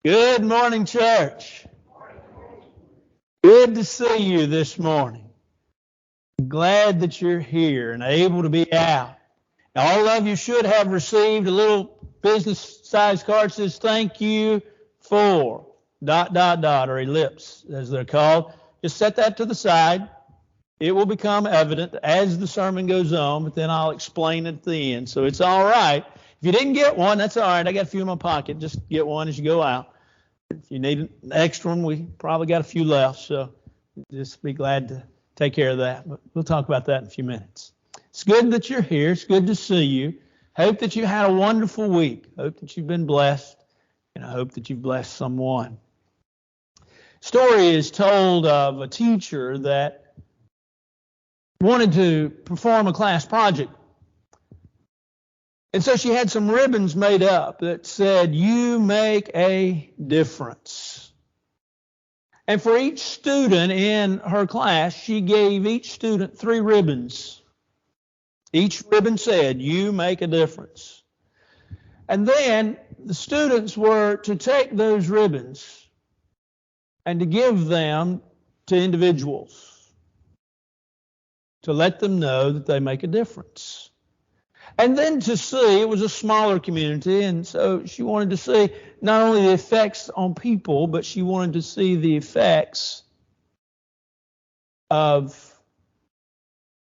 Good morning, church. Good to see you this morning. Glad that you're here and able to be out. All of you should have received a little business-sized card that says, "Thank you for," ... or ellipse, as they're called. Just set that to the side. It will become evident as the sermon goes on, but then I'll explain at the end. So it's all right. If you didn't get one, that's all right. I got a few in my pocket. Just get one as you go out. If you need an extra one, we probably got a few left, so just be glad to take care of that. But we'll talk about that in a few minutes. It's good that you're here. It's good to see you. Hope that you had a wonderful week. Hope that you've been blessed, and I hope that you've blessed someone. Story is told of a teacher that wanted to perform a class project. And so she had some ribbons made up that said, "You make a difference." And for each student in her class, she gave each student 3 ribbons. Each ribbon said, "You make a difference." And then the students were to take those ribbons and to give them to individuals to let them know that they make a difference. And then to see, it was a smaller community, and so she wanted to see not only the effects on people, but she wanted to see the effects of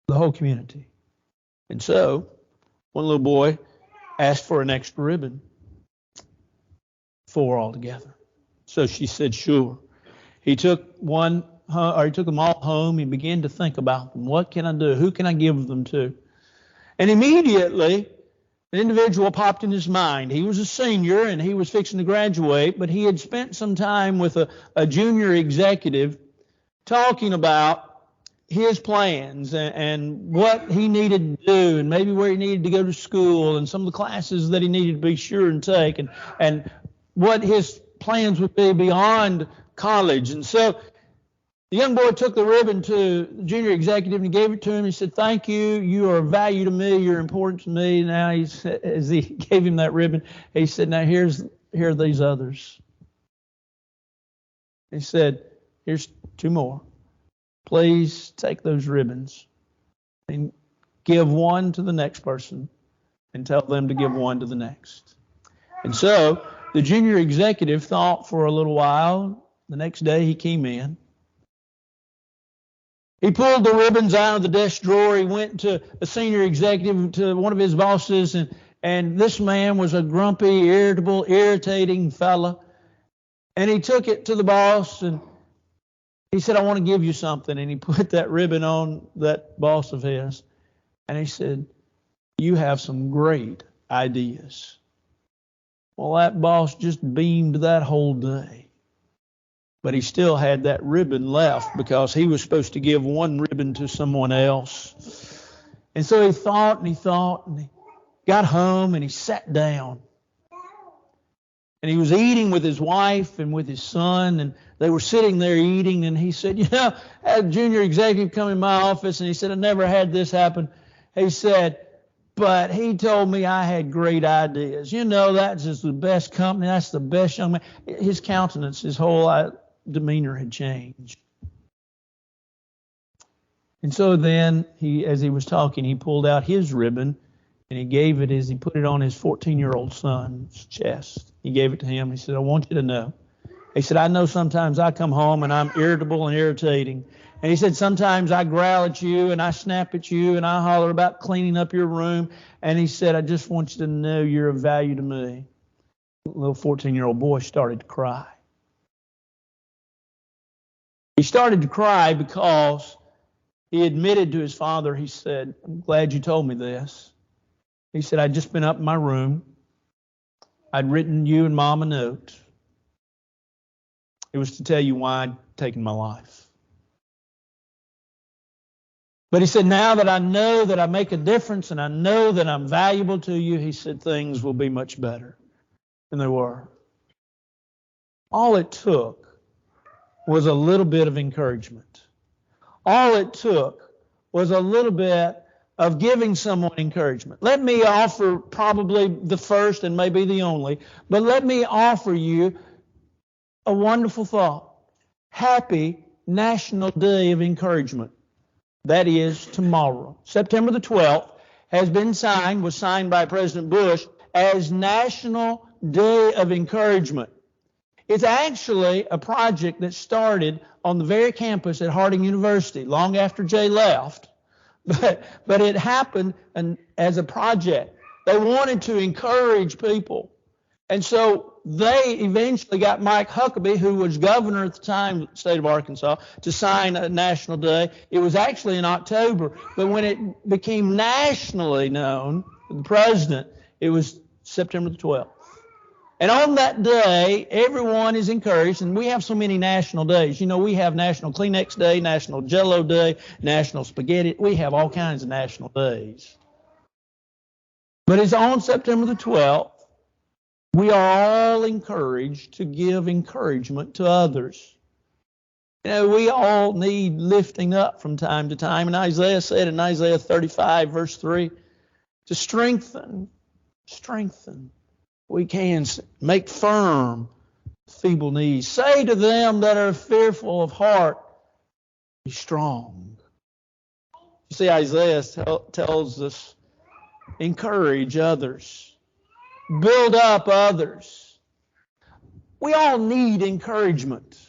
the whole community. And so one little boy asked for an extra ribbon, 4 altogether. So she said, "Sure." He took them all home. He began to think about them. What can I do? Who can I give them to? And immediately, an individual popped in his mind. He was a senior and he was fixing to graduate, but he had spent some time with a junior executive talking about his plans and what he needed to do and maybe where he needed to go to school and some of the classes that he needed to be sure and take and what his plans would be beyond college. And so the young boy took the ribbon to the junior executive and he gave it to him. He said, "Thank you. You are of value to me. You're important to me." Now, as he gave him that ribbon, he said, "Now here are these others." He said, "Here's 2 more. Please take those ribbons and give one to the next person and tell them to give one to the next." And so the junior executive thought for a little while. The next day he came in. He pulled the ribbons out of the desk drawer. He went to a senior executive, to one of his bosses, and this man was a grumpy, irritable, irritating fella. And he took it to the boss and he said, "I want to give you something." And he put that ribbon on that boss of his. And he said, "You have some great ideas." Well, that boss just beamed that whole day. But he still had that ribbon left because he was supposed to give one ribbon to someone else. And so he thought and he got home and he sat down. And he was eating with his wife and with his son, and they were sitting there eating, and he said, "I had a junior executive come in my office," and he said, "I never had this happen." He said, "But he told me I had great ideas. That's just the best company. That's the best young man." His countenance, his whole demeanor had changed. And so then as he was talking, he pulled out his ribbon and he gave it as he put it on his 14-year-old son's chest. He gave it to him. He said, "I want you to know." He said, "I know sometimes I come home and I'm irritable and irritating." And he said, "Sometimes I growl at you and I snap at you and I holler about cleaning up your room." And he said, "I just want you to know you're of value to me." The little 14-year-old boy started to cry. He started to cry because he admitted to his father, he said, "I'm glad you told me this." He said, "I'd just been up in my room. I'd written you and Mom a note. It was to tell you why I'd taken my life. But," he said, "now that I know that I make a difference and I know that I'm valuable to you," he said, "things will be much better than they were." All it took was a little bit of encouragement. All it took was a little bit of giving someone encouragement. Let me offer probably the first and maybe the only, but let me offer you a wonderful thought. Happy National Day of Encouragement. That is tomorrow. September the 12th was signed by President Bush as National Day of Encouragement. It's actually a project that started on the very campus at Harding University long after Jay left, but it happened as a project. They wanted to encourage people. And so they eventually got Mike Huckabee, who was governor at the time of the state of Arkansas, to sign a national day. It was actually in October, but when it became nationally known, the president, it was September the 12th. And on that day, everyone is encouraged, and we have so many national days. You know, we have National Kleenex Day, National Jell-O Day, National Spaghetti. We have all kinds of national days. But it's on September the 12th. We are all encouraged to give encouragement to others. You know, we all need lifting up from time to time. And Isaiah said in Isaiah 35, verse 3, to strengthen. We can make firm feeble knees. Say to them that are fearful of heart, be strong. You see, Isaiah tells us, encourage others. Build up others. We all need encouragement.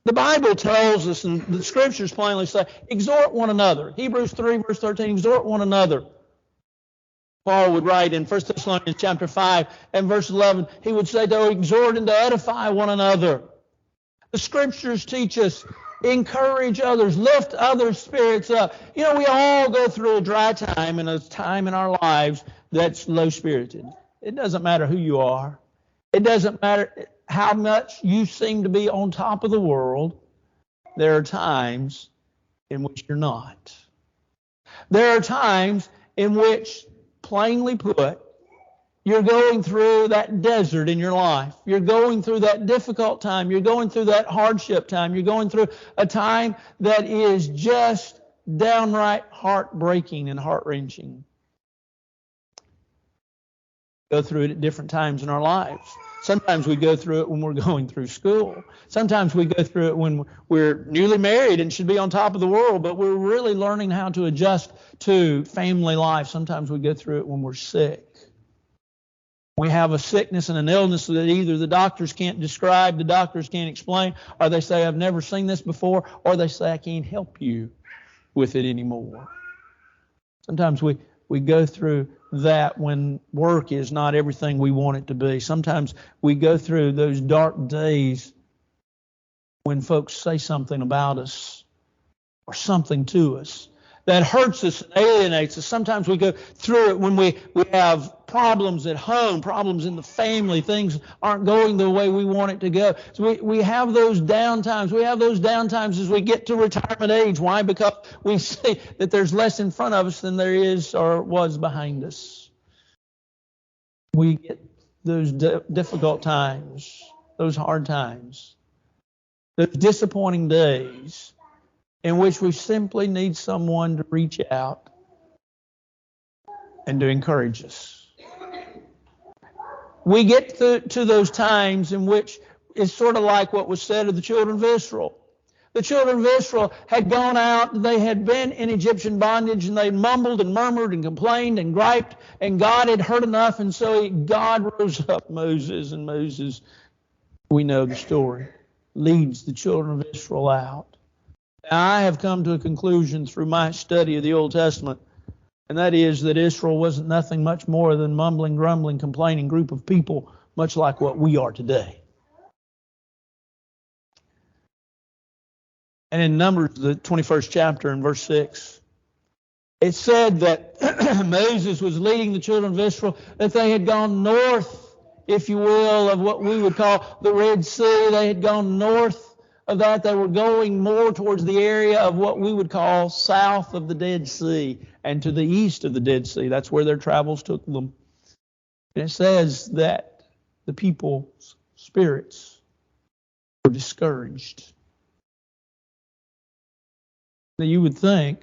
The Bible tells us, and the Scriptures plainly say, exhort one another. Hebrews 3, verse 13, exhort one another. Paul would write in 1 Thessalonians chapter 5 and verse 11, he would say to exhort and to edify one another. The Scriptures teach us, encourage others, lift others' spirits up. You know, we all go through a dry time and a time in our lives that's low-spirited. It doesn't matter who you are. It doesn't matter how much you seem to be on top of the world. There are times in which you're not. There are times in which, plainly put, you're going through that desert in your life. You're going through that difficult time. You're going through that hardship time. You're going through a time that is just downright heartbreaking and heart-wrenching. Go through it at different times in our lives. Sometimes we go through it when we're going through school. Sometimes we go through it when we're newly married and should be on top of the world, but we're really learning how to adjust to family life. Sometimes we go through it when we're sick. We have a sickness and an illness that either the doctors can't describe, the doctors can't explain, or they say, I've never seen this before, or they say, I can't help you with it anymore. Sometimes we go through that when work is not everything we want it to be. Sometimes we go through those dark days when folks say something about us or something to us that hurts us and alienates us. Sometimes we go through it when we have problems at home, problems in the family, things aren't going the way we want it to go. So we have those down times. We have those down times as we get to retirement age. Why? Because we see that there's less in front of us than there is or was behind us. We get those difficult times, those hard times, those disappointing days, in which we simply need someone to reach out and to encourage us. We get to those times in which it's sort of like what was said of the children of Israel. The children of Israel had gone out, they had been in Egyptian bondage, and they mumbled and murmured and complained and griped, and God had heard enough, and so God rose up Moses, and Moses, we know the story, leads the children of Israel out. Now, I have come to a conclusion through my study of the Old Testament, and that is that Israel wasn't nothing much more than mumbling, grumbling, complaining group of people, much like what we are today. And in Numbers, the 21st chapter, in verse 6, it said that Moses was leading the children of Israel, that they had gone north, if you will, of what we would call the Red Sea. They had gone north of that. They were going more towards the area of what we would call south of the Dead Sea and to the east of the Dead Sea. That's where their travels took them. And it says that the people's spirits were discouraged. Now you would think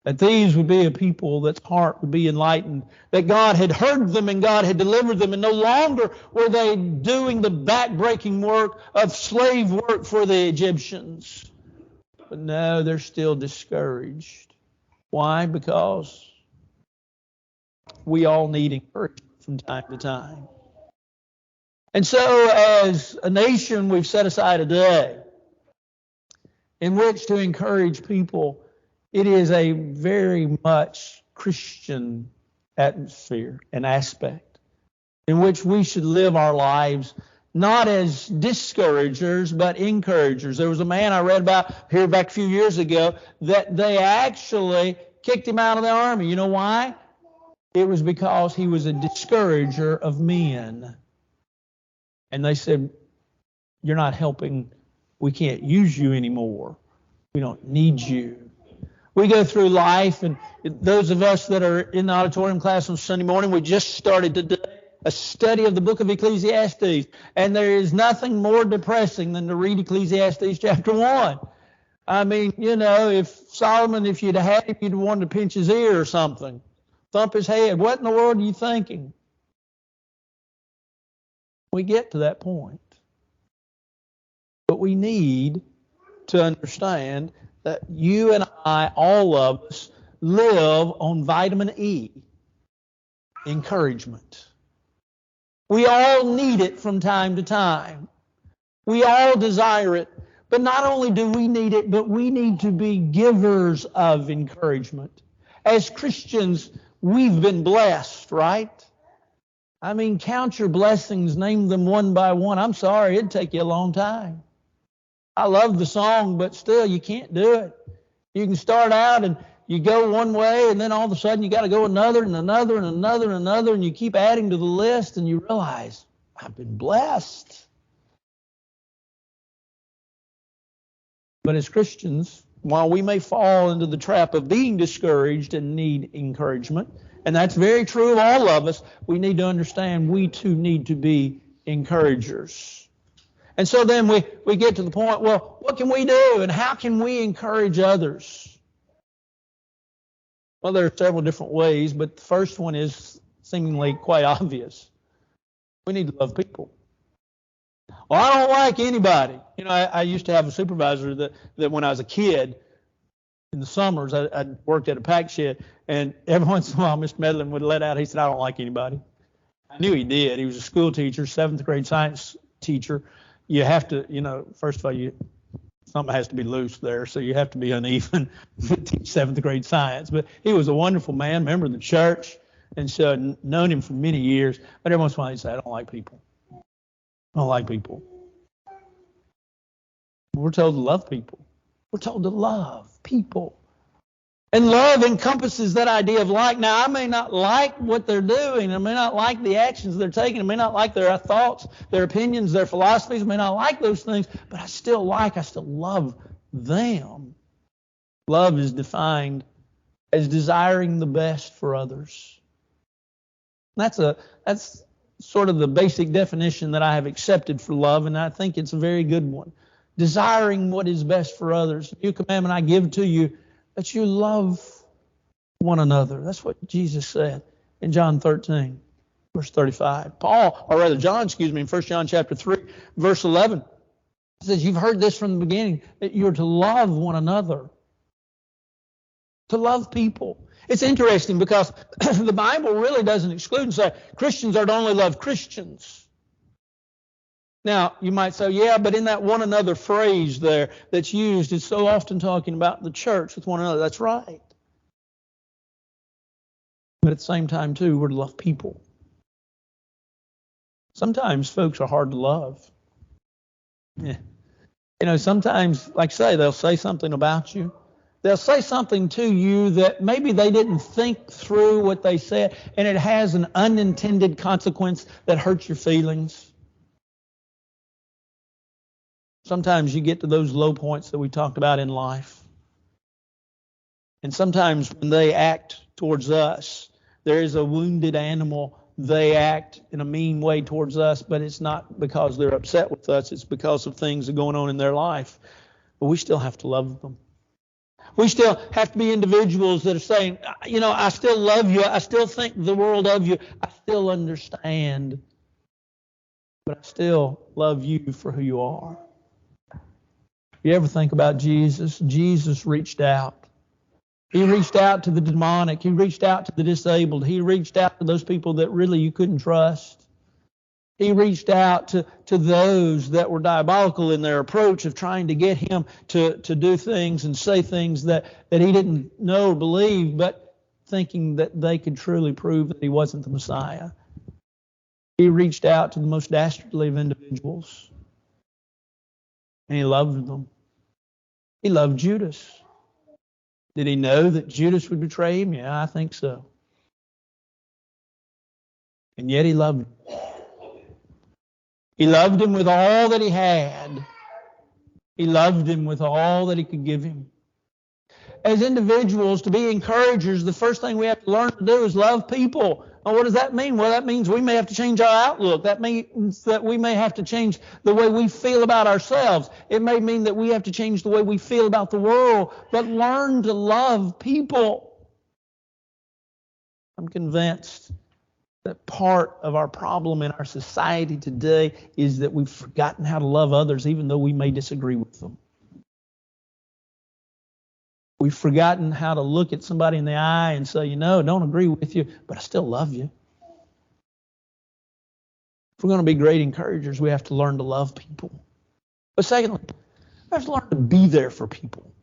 That these would be a people that's heart would be enlightened, that God had heard them and God had delivered them, and no longer were they doing the backbreaking work of slave work for the Egyptians. But no, they're still discouraged. Why? Because we all need encouragement from time to time. And so as a nation, we've set aside a day in which to encourage people. It is a very much Christian atmosphere and aspect in which we should live our lives not as discouragers, but encouragers. There was a man I read about here back a few years ago that they actually kicked him out of the army. You know why? It was because he was a discourager of men. And they said, you're not helping. We can't use you anymore. We don't need you. We go through life, and those of us that are in the auditorium class on Sunday morning, we just started today a study of the book of Ecclesiastes. And there is nothing more depressing than to read Ecclesiastes chapter 1. I mean, if Solomon, if you'd had him, you'd wanted to pinch his ear or something, thump his head. What in the world are you thinking? We get to that point. But we need to understand that you and I, all of us, live on vitamin E, encouragement. We all need it from time to time. We all desire it. But not only do we need it, but we need to be givers of encouragement. As Christians, we've been blessed, right? I mean, count your blessings, name them one by one. I'm sorry, it'd take you a long time. I love the song, but still, you can't do it. You can start out and you go one way, and then all of a sudden you got to go another and another and another and another, and you keep adding to the list, and you realize, I've been blessed. But as Christians, while we may fall into the trap of being discouraged and need encouragement, and that's very true of all of us, we need to understand we too need to be encouragers. And so then we get to the point, well, what can we do and how can we encourage others? Well, there are several different ways, but the first one is seemingly quite obvious. We need to love people. Well, I don't like anybody. I used to have a supervisor that when I was a kid, in the summers, I worked at a pack shed, and every once in a while, Mr. Medlin would let out, he said, I don't like anybody. I knew he did. He was a school teacher, 7th grade science teacher. You have to, first of all, something has to be loose there, so you have to be uneven to teach 7th grade science. But he was a wonderful man, member of the church, and so I'd known him for many years. But every once in a while, he'd say, I don't like people. I don't like people. We're told to love people. We're told to love people. And love encompasses that idea of like. Now, I may not like what they're doing. I may not like the actions they're taking. I may not like their thoughts, their opinions, their philosophies. I may not like those things, but I still love them. Love is defined as desiring the best for others. That's sort of the basic definition that I have accepted for love, and I think it's a very good one. Desiring what is best for others. The new commandment I give to you, that you love one another. That's what Jesus said in John 13, verse 35. John, in 1 John chapter 3, verse 11. It says, you've heard this from the beginning, that you're to love one another. To love people. It's interesting because the Bible really doesn't exclude and say Christians are to only love Christians. Now, you might say, yeah, but in that one another phrase there that's used, it's so often talking about the church with one another. That's right. But at the same time, too, we're to love people. Sometimes folks are hard to love. Yeah. Sometimes, like I say, they'll say something about you. They'll say something to you that maybe they didn't think through what they said, and it has an unintended consequence that hurts your feelings. Sometimes you get to those low points that we talked about in life. And sometimes when they act towards us, there is a wounded animal. They act in a mean way towards us, but it's not because they're upset with us. It's because of things that are going on in their life. But we still have to love them. We still have to be individuals that are saying, I still love you. I still think the world of you. I still understand. But I still love you for who you are. You ever think about Jesus? Jesus reached out. He reached out to the demonic. He reached out to the disabled. He reached out to those people that really you couldn't trust. He reached out to those that were diabolical in their approach of trying to get him to do things and say things that he didn't know or believe, but thinking that they could truly prove that he wasn't the Messiah. He reached out to the most dastardly of individuals, and he loved them. He loved Judas. Did he know that Judas would betray him? Yeah, I think so. And yet he loved him. He loved him with all that he had. He loved him with all that he could give him. As individuals, to be encouragers, the first thing we have to learn to do is love people. Well, what does that mean? Well, that means we may have to change our outlook. That means that we may have to change the way we feel about ourselves. It may mean that we have to change the way we feel about the world. But learn to love people. I'm convinced that part of our problem in our society today is that we've forgotten how to love others, even though we may disagree with them. We've forgotten how to look at somebody in the eye and say, I don't agree with you, but I still love you. If we're going to be great encouragers, we have to learn to love people. But secondly, we have to learn to be there for people.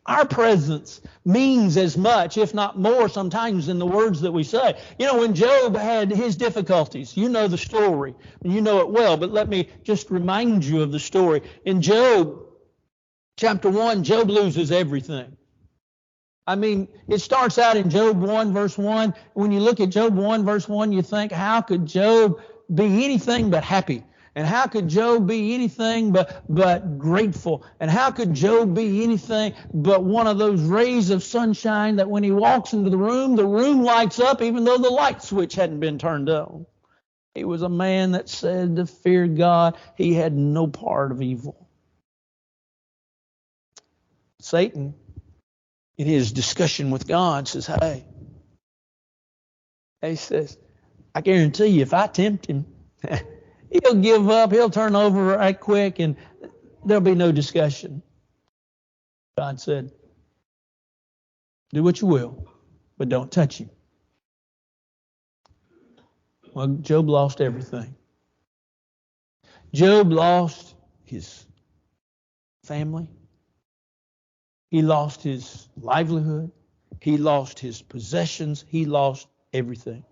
Our presence means as much, if not more, sometimes than the words that we say. When Job had his difficulties, you know the story, and you know it well, but let me just remind you of the story. In Job chapter 1, Job loses everything. It starts out in Job 1, verse 1. When you look at Job 1, verse 1, you think, how could Job be anything but happy? And how could Job be anything but grateful? And how could Job be anything but one of those rays of sunshine that when he walks into the room lights up even though the light switch hadn't been turned on? He was a man that said to fear God. He had no part of evil. Satan, in his discussion with God, says, he says, I guarantee you if I tempt him, he'll give up, he'll turn over right quick, and there'll be no discussion. God said, do what you will, but don't touch him. Well, Job lost everything. Job lost his family. He lost his livelihood. He lost his possessions. He lost everything.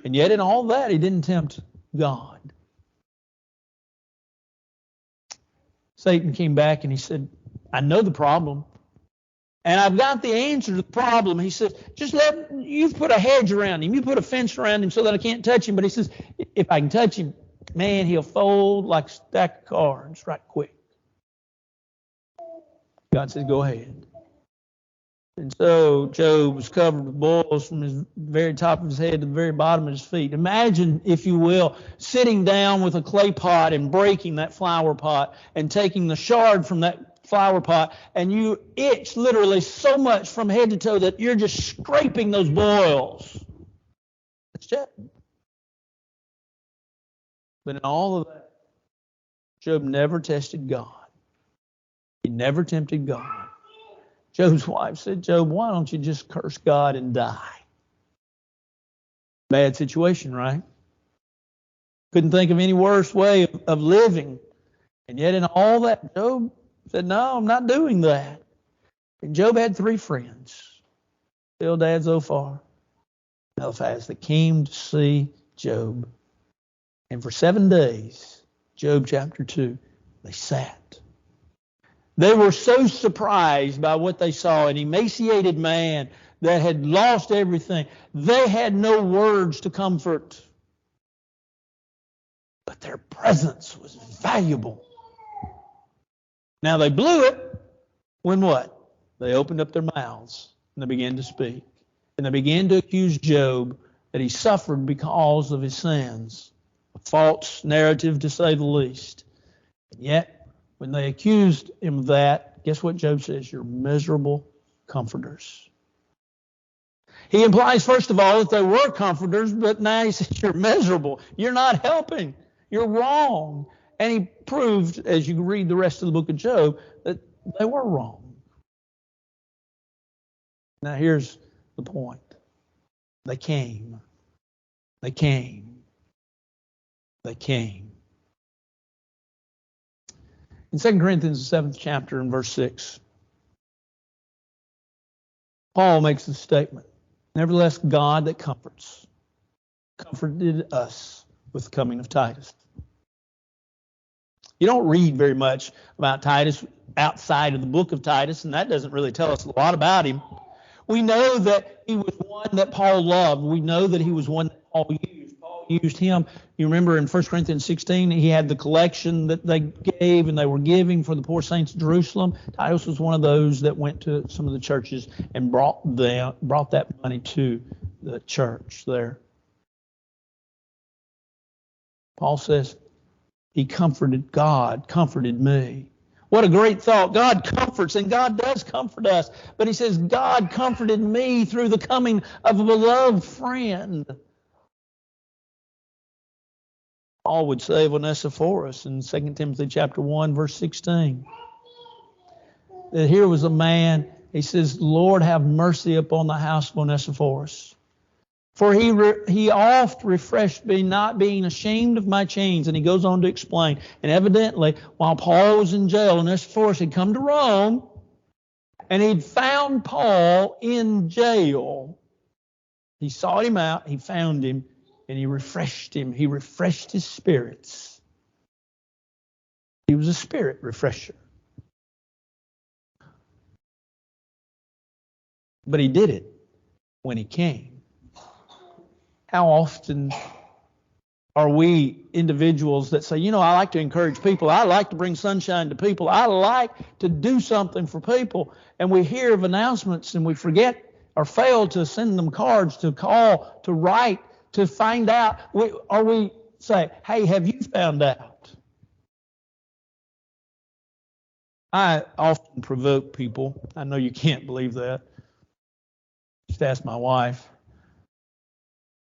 And yet in all that, he didn't tempt God. Satan came back and he said, I know the problem. And I've got the answer to the problem. He says, you've put a hedge around him. You put a fence around him so that I can't touch him. But he says, if I can touch him, man, he'll fold like a stack of cards right quick. God says, go ahead. And so Job was covered with boils from the very top of his head to the very bottom of his feet. Imagine, if you will, sitting down with a clay pot and breaking that flower pot and taking the shard from that flower pot, and you itch literally so much from head to toe that you're just scraping those boils. That's Job. But in all of that, Job never tested God. He never tempted God. Job's wife said, Job, why don't you just curse God and die? Bad situation, right? Couldn't think of any worse way of living. And yet in all that, Job said, no, I'm not doing that. And Job had 3 friends. Bildad, Zophar, Eliphaz, that came to see Job. And for 7 days, Job chapter 2, they sat. They were so surprised by what they saw, an emaciated man that had lost everything. They had no words to comfort. But their presence was valuable. Now they blew it when what? They opened up their mouths and they began to speak. And they began to accuse Job that he suffered because of his sins. A false narrative, to say the least. And yet, when they accused him of that, guess what Job says? You're miserable comforters. He implies, first of all, that they were comforters, but now he says you're miserable. You're not helping. You're wrong. And he proved, as you read the rest of the book of Job, that they were wrong. Now here's the point. They came. They came. They came. In 2 Corinthians, the 7th chapter, and verse 6, Paul makes the statement, nevertheless, God that comforts, comforted us with the coming of Titus. You don't read very much about Titus outside of the book of Titus, and that doesn't really tell us a lot about him. We know that he was one that Paul loved. We know that he was one that Paul used. Paul used him. You remember in 1 Corinthians 16, he had the collection that they gave and they were giving for the poor saints of Jerusalem. Titus was one of those that went to some of the churches and brought that money to the church there. Paul says, God comforted me. What a great thought. God comforts, and God does comfort us. But he says, God comforted me through the coming of a beloved friend. Paul would say of Onesiphorus in 2 Timothy chapter 1, verse 16, that here was a man, he says, Lord, have mercy upon the house of Onesiphorus. For he oft refreshed me, not being ashamed of my chains. And he goes on to explain. And evidently, while Paul was in jail, Onesiphorus had come to Rome, and he'd found Paul in jail. He sought him out, he found him, and he refreshed him. He refreshed his spirits. He was a spirit refresher. But he did it when he came. How often are we individuals that say, I like to encourage people. I like to bring sunshine to people. I like to do something for people. And we hear of announcements and we forget or fail to send them cards, to call, to write, to find out. Or we say, hey, have you found out? I often provoke people. I know you can't believe that. Just ask my wife.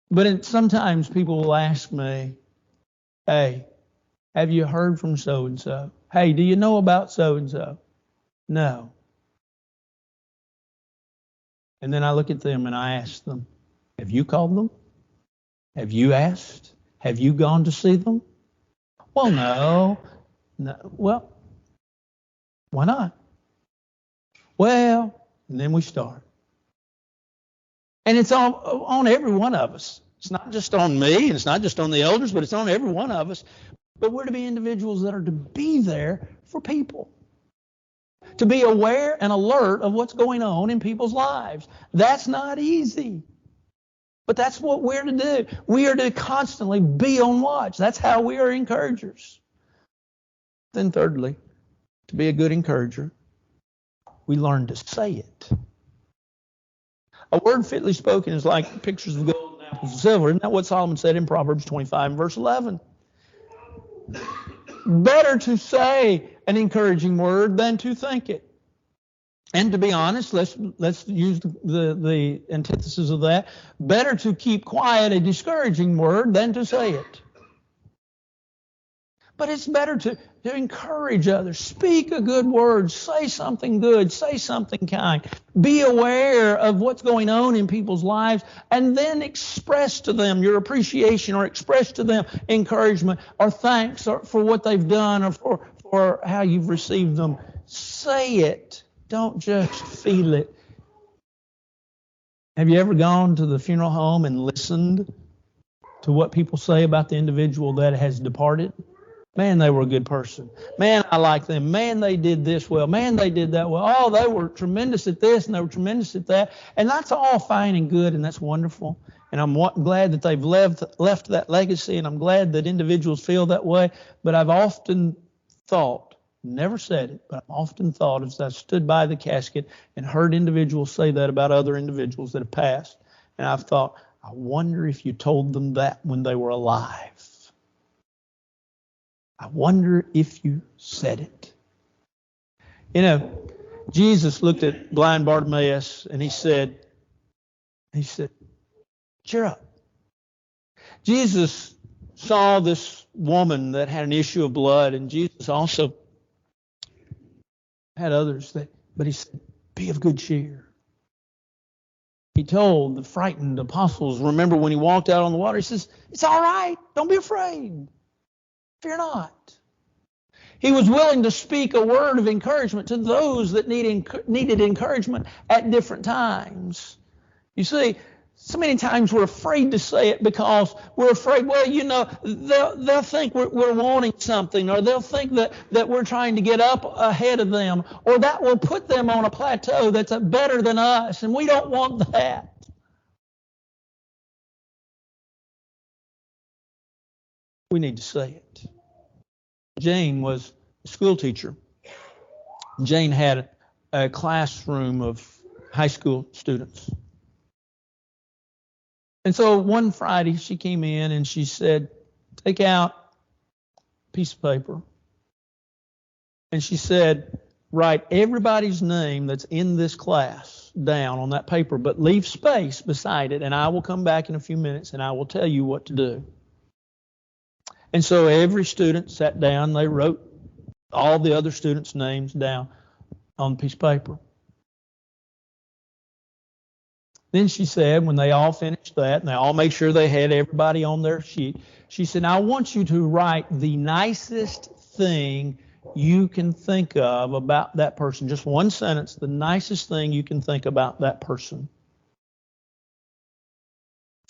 But sometimes people will ask me, hey, have you heard from so-and-so? Hey, do you know about so-and-so? No. And then I look at them and I ask them, have you called them? Have you asked? Have you gone to see them? Well, no. Well, why not? Well, and then we start. And it's on every one of us. It's not just on me, and it's not just on the elders, but it's on every one of us. But we're to be individuals that are to be there for people. To be aware and alert of what's going on in people's lives. That's not easy. But that's what we're to do. We are to constantly be on watch. That's how we are encouragers. Then thirdly, to be a good encourager, we learn to say it. A word fitly spoken is like pictures of gold and apples of silver. Isn't that what Solomon said in Proverbs 25 and verse 11? Better to say an encouraging word than to think it. And to be honest, let's use the antithesis of that. Better to keep quiet a discouraging word than to say it. But it's better to encourage others. Speak a good word. Say something good. Say something kind. Be aware of what's going on in people's lives and then express to them your appreciation or express to them encouragement or thanks for what they've done or for how you've received them. Say it. Don't just feel it. Have you ever gone to the funeral home and listened to what people say about the individual that has departed? Man, they were a good person. Man, I like them. Man, they did this well. Man, they did that well. Oh, they were tremendous at this and they were tremendous at that. And that's all fine and good, and that's wonderful. And I'm glad that they've left that legacy, and I'm glad that individuals feel that way. But I've often thought, never said it, but I've often thought as I stood by the casket and heard individuals say that about other individuals that have passed. And I've thought, I wonder if you told them that when they were alive. I wonder if you said it. You know, Jesus looked at blind Bartimaeus and he said, cheer up. Jesus saw this woman that had an issue of blood, and Jesus also had others but he said, be of good cheer. He told the frightened apostles, remember when he walked out on the water, he says, it's all right. Don't be afraid. Fear not. He was willing to speak a word of encouragement to those that needed encouragement at different times. You see, so many times we're afraid to say it because we're afraid, well, you know, they'll think we're wanting something, or they'll think that we're trying to get up ahead of them, or that will put them on a plateau that's better than us, and we don't want that. We need to say it. Jane was a school teacher. Jane had a classroom of high school students. And so one Friday she came in and she said, take out a piece of paper. And she said, write everybody's name that's in this class down on that paper, but leave space beside it, and I will come back in a few minutes and I will tell you what to do. And so every student sat down, they wrote all the other students' names down on a piece of paper. Then she said, when they all finished that, and they all made sure they had everybody on their sheet, she said, now I want you to write the nicest thing you can think of about that person. Just one sentence, the nicest thing you can think about that person.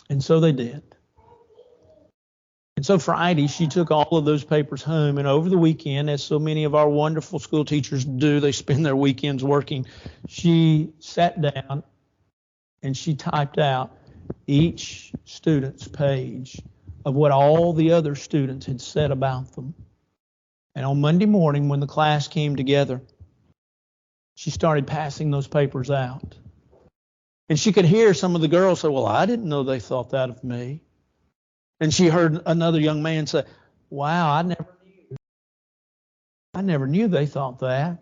And so they did. And so Friday, she took all of those papers home, and over the weekend, as so many of our wonderful school teachers do, they spend their weekends working, she sat down and she typed out each student's page of what all the other students had said about them. And on Monday morning, when the class came together, she started passing those papers out. And she could hear some of the girls say, well, I didn't know they thought that of me. And she heard another young man say, wow, I never knew they thought that.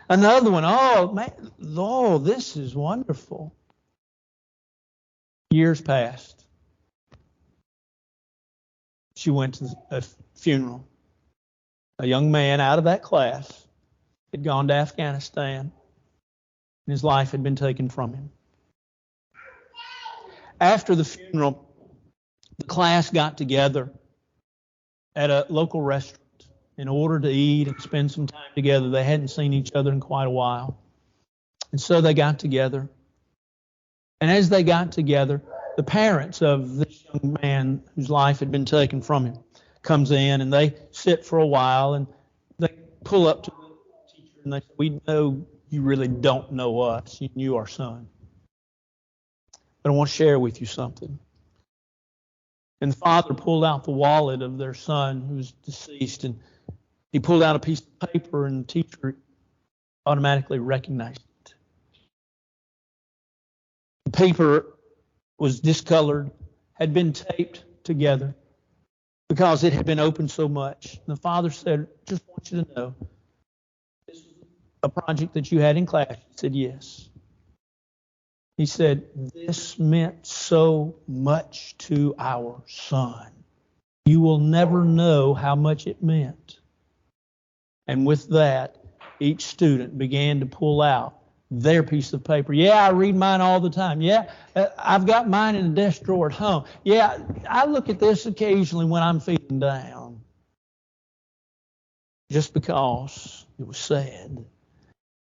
Another one, oh, man, oh, this is wonderful. Years passed. She went to a funeral. A young man out of that class had gone to Afghanistan, and his life had been taken from him. After the funeral, the class got together at a local restaurant in order to eat and spend some time together. They hadn't seen each other in quite a while. And so they got together. And as they got together, the parents of this young man whose life had been taken from him comes in, and they sit for a while, and they pull up to the teacher and they say, we know you really don't know us. You knew our son. But I want to share with you something. And the father pulled out the wallet of their son who was deceased, and he pulled out a piece of paper, and the teacher automatically recognized it. The paper was discolored, had been taped together because it had been opened so much. And the father said, just want you to know, this was a project that you had in class. He said, yes. He said, this meant so much to our son. You will never know how much it meant. And with that, each student began to pull out their piece of paper. Yeah, I read mine all the time. Yeah, I've got mine in a desk drawer at home. Yeah, I look at this occasionally when I'm feeling down. Just because it was sad.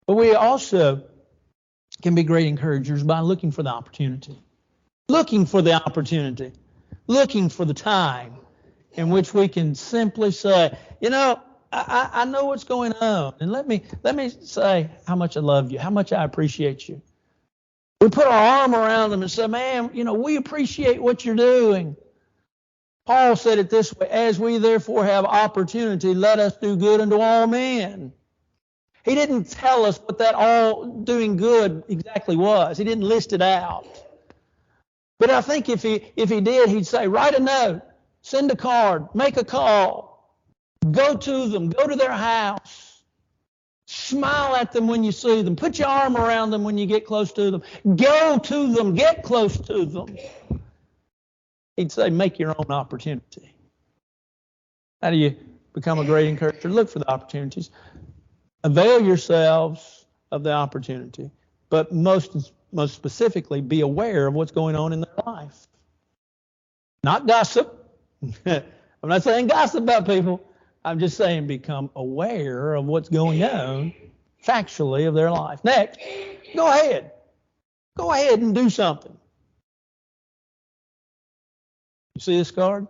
But we also can be great encouragers by looking for the opportunity. Looking for the opportunity. Looking for the time in which we can simply say, you know, I know what's going on, and let me say how much I love you, how much I appreciate you. We put our arm around them and say, man, you know, we appreciate what you're doing. Paul said it this way, as we therefore have opportunity, let us do good unto all men. He didn't tell us what that all doing good exactly was. He didn't list it out. But I think if he did, he'd say, write a note, send a card, make a call, go to them, go to their house, Smile at them when you see them. Put your arm around them when you get close to them. Go to them. Get close to them. He'd say, make your own opportunity. How do you become a great encourager? Look for the opportunities. Avail yourselves of the opportunity. But most specifically, be aware of what's going on in their life. Not gossip. I'm not saying gossip about people. I'm just saying become aware of what's going on factually of their life. Next, go ahead. Go ahead and do something. You see this card?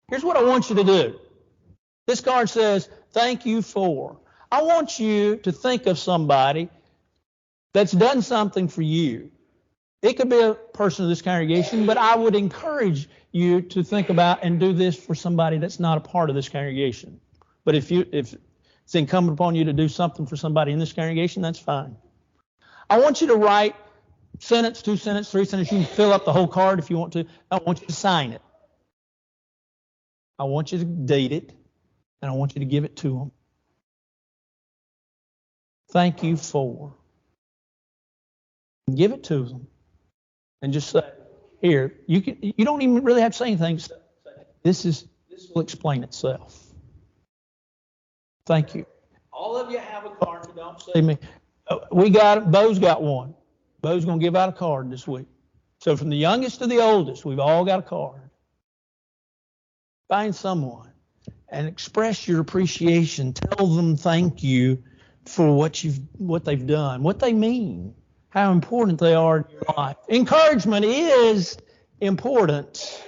Here's what I want you to do. This card says, thank you for. I want you to think of somebody that's done something for you. It could be a person of this congregation, but I would encourage you to think about and do this for somebody that's not a part of this congregation. But if it's incumbent upon you to do something for somebody in this congregation, that's fine. I want you to write sentence, 2 sentences, 3 sentences. You can fill up the whole card if you want to. I want you to sign it. I want you to date it, and I want you to give it to them. Thank you for. Give it to them. And just say, here, you don't even really have to say anything. This will explain itself. Thank you. All of you have a card, so don't say me. We got it. Bo's got one. Bo's going to give out a card this week. So from the youngest to the oldest, we've all got a card. Find someone and express your appreciation. Tell them thank you for what they've done, what they mean, how important they are in your life. Encouragement is important.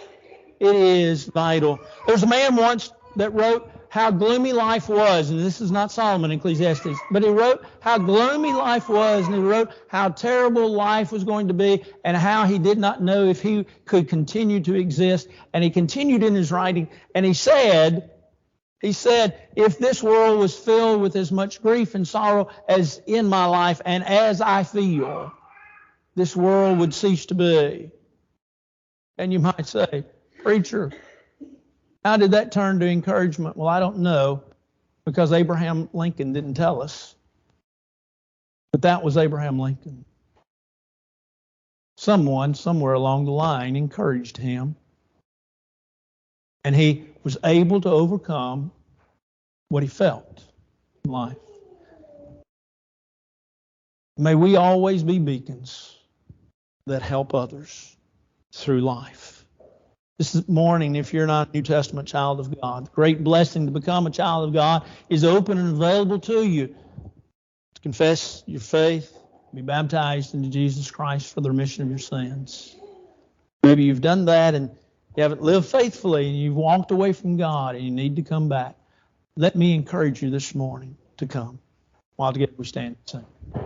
It is vital. There's a man once that wrote how gloomy life was, and this is not Solomon in Ecclesiastes, but he wrote how gloomy life was, and he wrote how terrible life was going to be, and how he did not know if he could continue to exist. And he continued in his writing, and he said, if this world was filled with as much grief and sorrow as in my life and as I feel, this world would cease to be. And you might say, preacher, how did that turn to encouragement? Well, I don't know, because Abraham Lincoln didn't tell us. But that was Abraham Lincoln. Someone, somewhere along the line, encouraged him. And he was able to overcome what he felt in life. May we always be beacons that help others through life. This morning, if you're not a New Testament child of God, the great blessing to become a child of God is open and available to you. To confess your faith, be baptized into Jesus Christ for the remission of your sins. Maybe you've done that and you haven't lived faithfully and you've walked away from God and you need to come back. Let me encourage you this morning to come. While together we stand and sing.